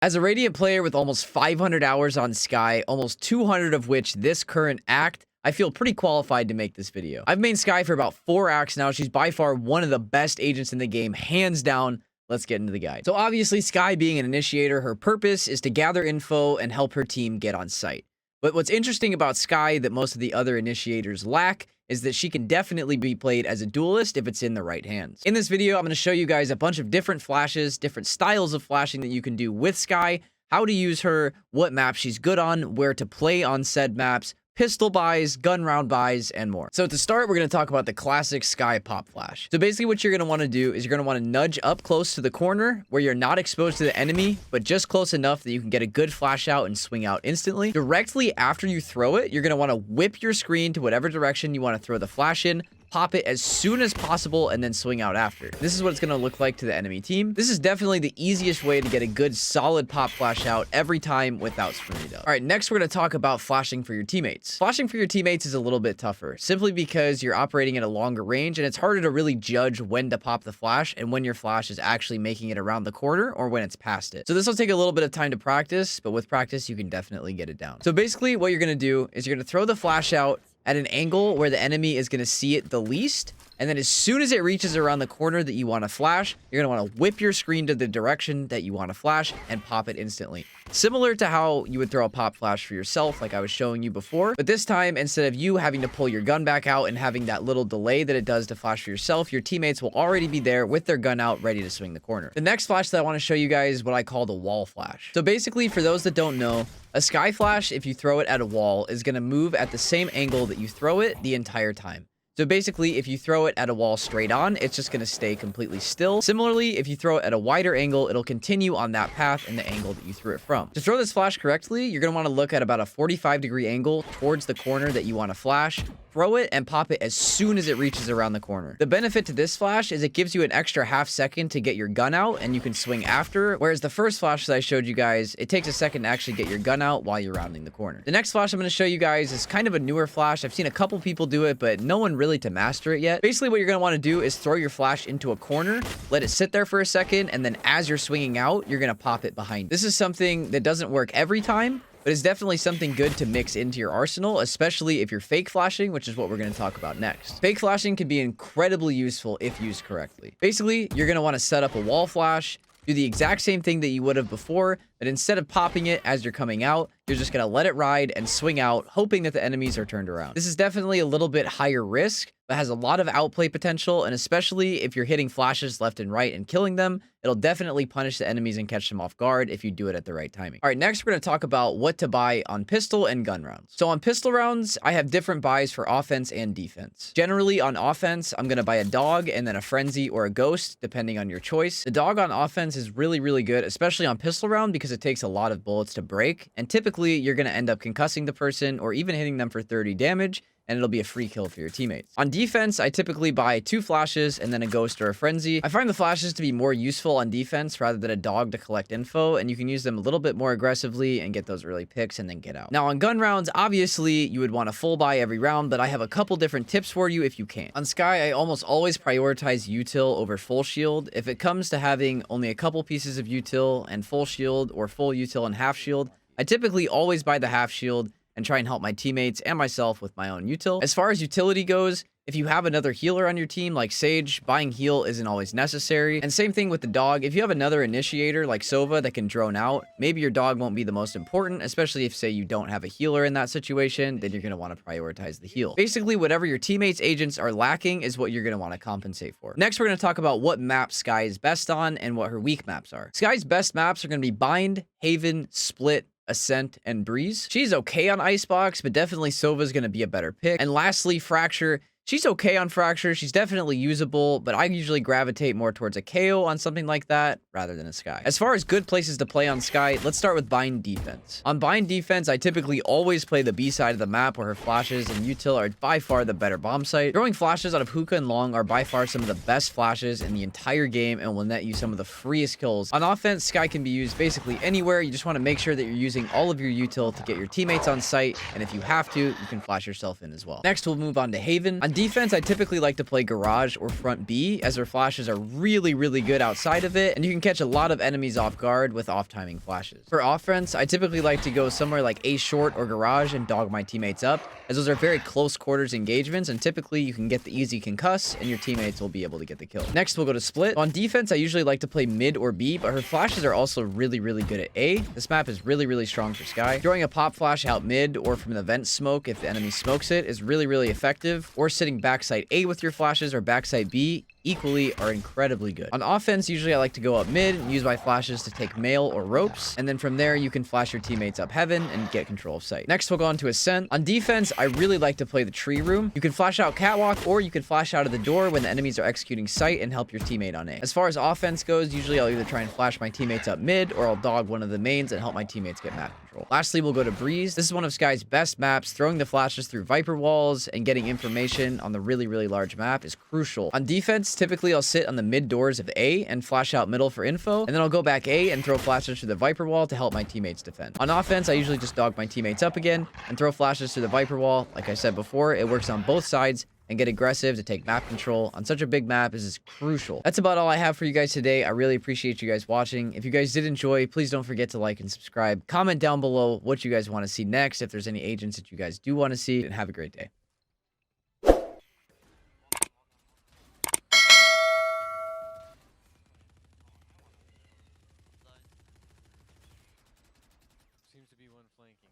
As a Radiant player with almost 500 hours on Skye, almost 200 of which this current act, I feel pretty qualified to make this video. I've mained Skye for about 4 acts now. She's by far one of the best agents in the game, hands down. Let's get into the guide. So obviously, Skye being an initiator, her purpose is to gather info and help her team get on site. But what's interesting about Skye that most of the other initiators lack is that she can definitely be played as a duelist if it's in the right hands. In this video, I'm going to show you guys a bunch of different flashes, different styles of flashing that you can do with Skye, how to use her, what maps she's good on, where to play on said maps, pistol buys, gun round buys, and more. So to start, we're going to talk about the classic Skye pop flash. So basically what you're going to want to do is you're going to want to nudge up close to the corner where you're not exposed to the enemy, but just close enough that you can get a good flash out and swing out instantly. Directly after you throw it, you're going to want to whip your screen to whatever direction you want to throw the flash in, pop it as soon as possible, and then swing out after. This is what it's going to look like to the enemy team. This is definitely the easiest way to get a good solid pop flash out every time without screwing it up. All right, next we're going to talk about flashing for your teammates. Flashing for your teammates is a little bit tougher, simply because you're operating at a longer range and it's harder to really judge when to pop the flash and when your flash is actually making it around the corner or when it's past it. So this will take a little bit of time to practice, but with practice, you can definitely get it down. So basically what you're going to do is you're going to throw the flash out at an angle where the enemy is going to see it the least. And then as soon as it reaches around the corner that you want to flash, you're going to want to whip your screen to the direction that you want to flash and pop it instantly. Similar to how you would throw a pop flash for yourself, like I was showing you before. But this time, instead of you having to pull your gun back out and having that little delay that it does to flash for yourself, your teammates will already be there with their gun out, ready to swing the corner. The next flash that I want to show you guys is what I call the wall flash. So basically, for those that don't know, a Skye flash, if you throw it at a wall, is going to move at the same angle that you throw it the entire time. So basically, if you throw it at a wall straight on, it's just going to stay completely still. Similarly, if you throw it at a wider angle, it'll continue on that path and the angle that you threw it from. To throw this flash correctly, you're going to want to look at about a 45-degree angle towards the corner that you want to flash. Throw it and pop it as soon as it reaches around the corner. The benefit to this flash is it gives you an extra half second to get your gun out and you can swing after, whereas the first flash that I showed you guys, it takes a second to actually get your gun out while you're rounding the corner. The next flash I'm going to show you guys is kind of a newer flash. I've seen a couple people do it, but no one really to master it yet. Basically, what you're going to want to do is throw your flash into a corner, let it sit there for a second, and then as you're swinging out, you're going to pop it behind. This is something that doesn't work every time, but it's definitely something good to mix into your arsenal, especially if you're fake flashing, which is what we're going to talk about next. Fake flashing can be incredibly useful if used correctly. Basically, you're going to want to set up a wall flash, do the exact same thing that you would have before, but instead of popping it as you're coming out, you're just going to let it ride and swing out, hoping that the enemies are turned around. This is definitely a little bit higher risk, but has a lot of outplay potential, and especially if you're hitting flashes left and right and killing them, it'll definitely punish the enemies and catch them off guard if you do it at the right timing. All right, next we're going to talk about what to buy on pistol and gun rounds. So on pistol rounds, I have different buys for offense and defense. Generally on offense, I'm going to buy a dog and then a frenzy or a ghost, depending on your choice. The dog on offense is really good, especially on pistol round, because it takes a lot of bullets to break, and typically you're going to end up concussing the person or even hitting them for 30 damage, and it'll be a free kill for your teammates. On defense, I typically buy 2 flashes and then a ghost or a frenzy. I find the flashes to be more useful on defense rather than a dog to collect info, and you can use them a little bit more aggressively and get those early picks and then get out. Now on gun rounds, obviously you would want to full buy every round, but I have a couple different tips for you if you can. On Skye, I almost always prioritize util over full shield. If it comes to having only a couple pieces of util and full shield, or full util and half shield, I typically always buy the half shield and try and help my teammates and myself with my own util. As far as utility goes, if you have another healer on your team like Sage, buying heal isn't always necessary. And same thing with the dog. If you have another initiator like Sova that can drone out, maybe your dog won't be the most important, especially if, say, you don't have a healer in that situation, then you're going to want to prioritize the heal. Basically, whatever your teammates' agents are lacking is what you're going to want to compensate for. Next, we're going to talk about what map Skye is best on and what her weak maps are. Skye's best maps are going to be Bind, Haven, Split, Ascent, and Breeze. She's okay on Icebox, but definitely Sova's going to be a better pick. And lastly, Fracture. She's okay on Fracture. She's definitely usable, but I usually gravitate more towards a KO on something like that rather than a Skye. As far as good places to play on Skye, let's start with Bind defense. On Bind defense, I typically always play the B side of the map where her flashes and util are by far the better bomb site. Throwing flashes out of hookah and long are by far some of the best flashes in the entire game and will net you some of the freest kills. On offense, Skye can be used basically anywhere. You just want to make sure that you're using all of your util to get your teammates on site, and if you have to, you can flash yourself in as well. Next, we'll move on to Haven. On defense, I typically like to play garage or front B, as their flashes are really, really good outside of it, and you can catch a lot of enemies off guard with off-timing flashes. For offense, I typically like to go somewhere like A short or garage and dog my teammates up, as those are very close quarters engagements, and typically you can get the easy concuss, and your teammates will be able to get the kill. Next, we'll go to split. On defense, I usually like to play mid or B, but her flashes are also really, really good at A. This map is really, really strong for Skye. Throwing a pop flash out mid or from the vent smoke if the enemy smokes it is really, really effective, or sitting backside A with your flashes or backside B equally are incredibly good. On offense, usually I like to go up mid and use my flashes to take mail or ropes, and then from there you can flash your teammates up heaven and get control of site. Next, we'll go on to ascent. On defense, I really like to play the tree room. You can flash out catwalk, or you can flash out of the door when the enemies are executing site and help your teammate on A. As far as offense goes, usually I'll either try and flash my teammates up mid, or I'll dog one of the mains and help my teammates get map control. Lastly, we'll go to breeze. This is one of Skye's best maps. Throwing the flashes through viper walls and getting information on the really, really large map is crucial. On defense, typically I'll sit on the mid doors of A and flash out middle for info, and then I'll go back A and throw flashes through the viper wall to help my teammates defend. On offense, I usually just dog my teammates up again and throw flashes through the viper wall. Like I said before, it works on both sides, and get aggressive to take map control on such a big map is crucial. That's about all I have for you guys today. I really appreciate you guys watching. If you guys did enjoy, please don't forget to like and subscribe. Comment down below what you guys want to see next, if there's any agents that you guys do want to see, and have a great day. Seems to be one flanking.